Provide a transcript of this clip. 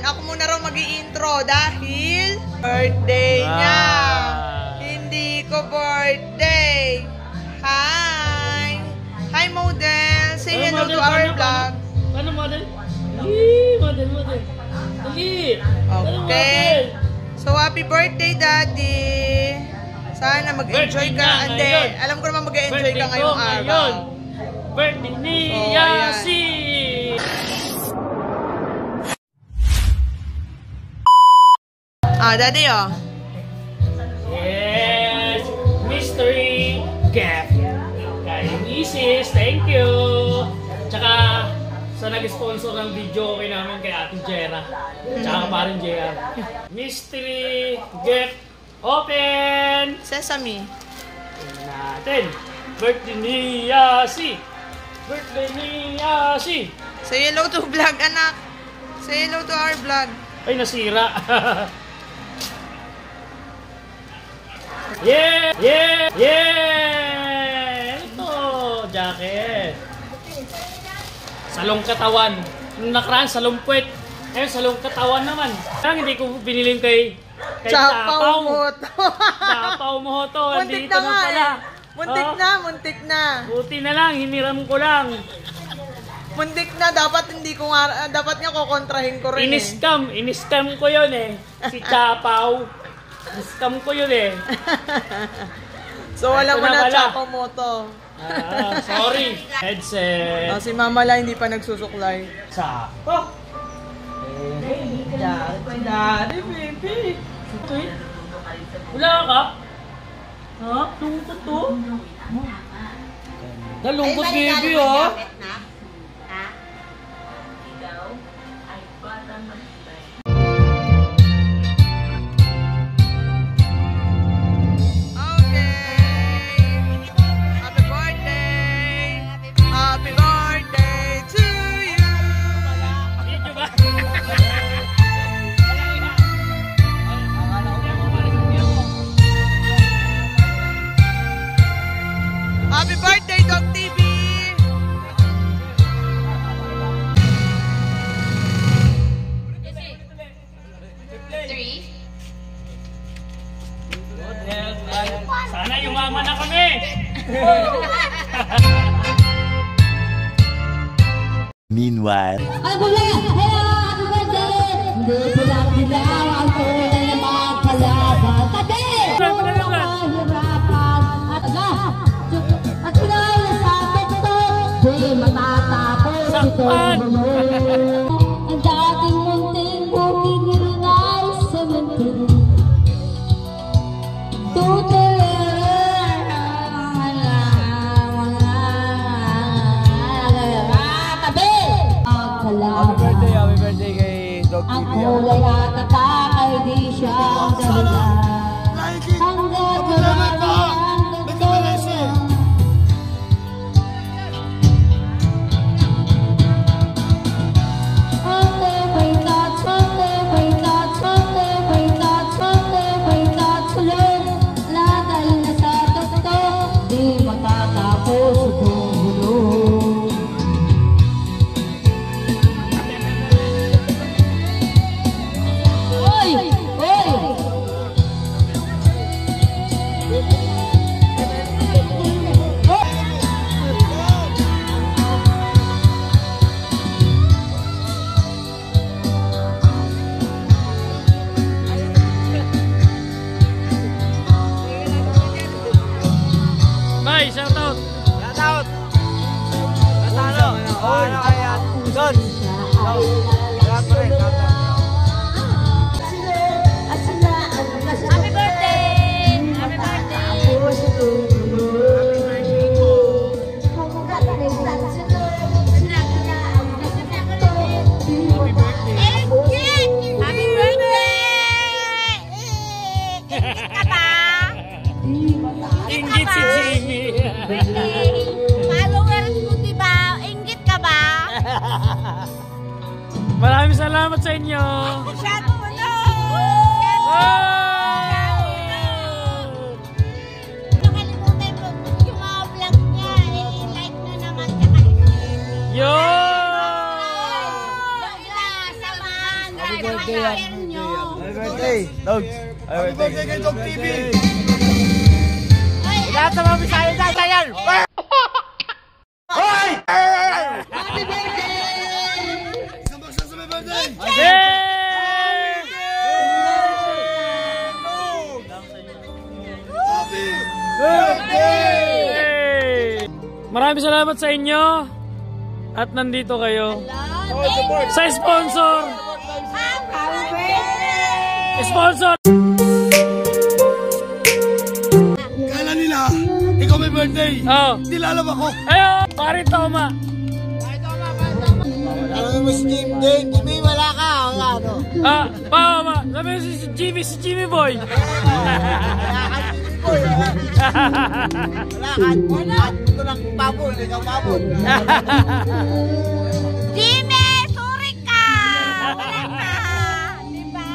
ako muna raw mag-i-intro dahil birthday niya. Hindi ko birthday. Hi! Hi, model! Say hello to our vlog. Ano, model? Model. Dali! Okay. So, happy birthday, Daddy! Sana mag-enjoy ka. Hindi, alam ko naman mag-enjoy ka ngayong araw. Birthday ni Yasi! Daddy, oh. Yes! Mystery gift! Kay Mrs. Thank you! Tsaka, sa nag-sponsor ng video okay namin kay Ate Jera. Tsaka parin JR. Mystery gift open! Sesame. Tingnan natin. Birthday ni Yasi! Birthday ni Yasi! Say hello to vlog, anak. Say hello to our vlog. Ay, nasira. Yeah! Ito, jacket. Salong katawan. Nung nakaraan, salong puwet. Ngayon, salong katawan naman. Kaya hindi ko binilin kay Chapaw Moto. Chapaw Moto. Muntik na nga eh. Muntik na. Buti na lang, hiniram ko lang. Muntik na, dapat dapat nga kukontrahin ko rin Iniskam ko yun eh. Si Chapaw. Iniskam ko yun eh. So wala mo na Chapaw Moto. Sorry. Headset. Si Mama La hindi pa nagsusuklay. Sakto. Daddy, baby. Wala ka? Ha? Lungkot to? Lungkot baby oh. Happy birthday, Dog TV! Sana yumaman na kami! Meanwhile, Hello, happy birthday! Hindi ko lang dilaw ang tunay na magkalaban. Tabi! Mahirapan at pinay na sa tokto, di matatapos itong mundo. Ang dating munting bukid nilunay sa munting. happy birthday kay Dog TV. Ang kulay at nakakay di siya ang dahilan. Hanggat wala na ang doktor. Someday wake up, someday wake up, someday wake up, someday wake up. Sulong lagal na sa doktor, di matatapos itong bulong. Bye, shout out! Shout out! Ano kaya? Doon! Happy birthday! Happy birthday! Happy birthday! Ingit ka ba? Ingit si Jimmy! Followers mo diba? Ingit ka ba? Maraming salamat sa inyo! Masyado mo no! Nakalimutan mo yung mga vlog niya. I-like na naman tsaka Yo! samahan. birthday, Dog. Happy birthday kay Dog TV. Lahat sa mga Bisaya dyan, sayan! Hoy! Happy birthday! Isang baksan sa may birthday! Happy birthday! Maraming salamat sa inyo at nandito kayo sa sponsor. Sponsor. Kala nila, ikaw may birthday. Oh. Dilalam ako. Ayo, pare Toma. Alam mo si Jimmy, wala ka. Ano? Toma. Sabi mo si Jimmy Boy. Wala. Ito lang babon, ikaw babon. Jimmy, sorry ka! Wala ka! Diba?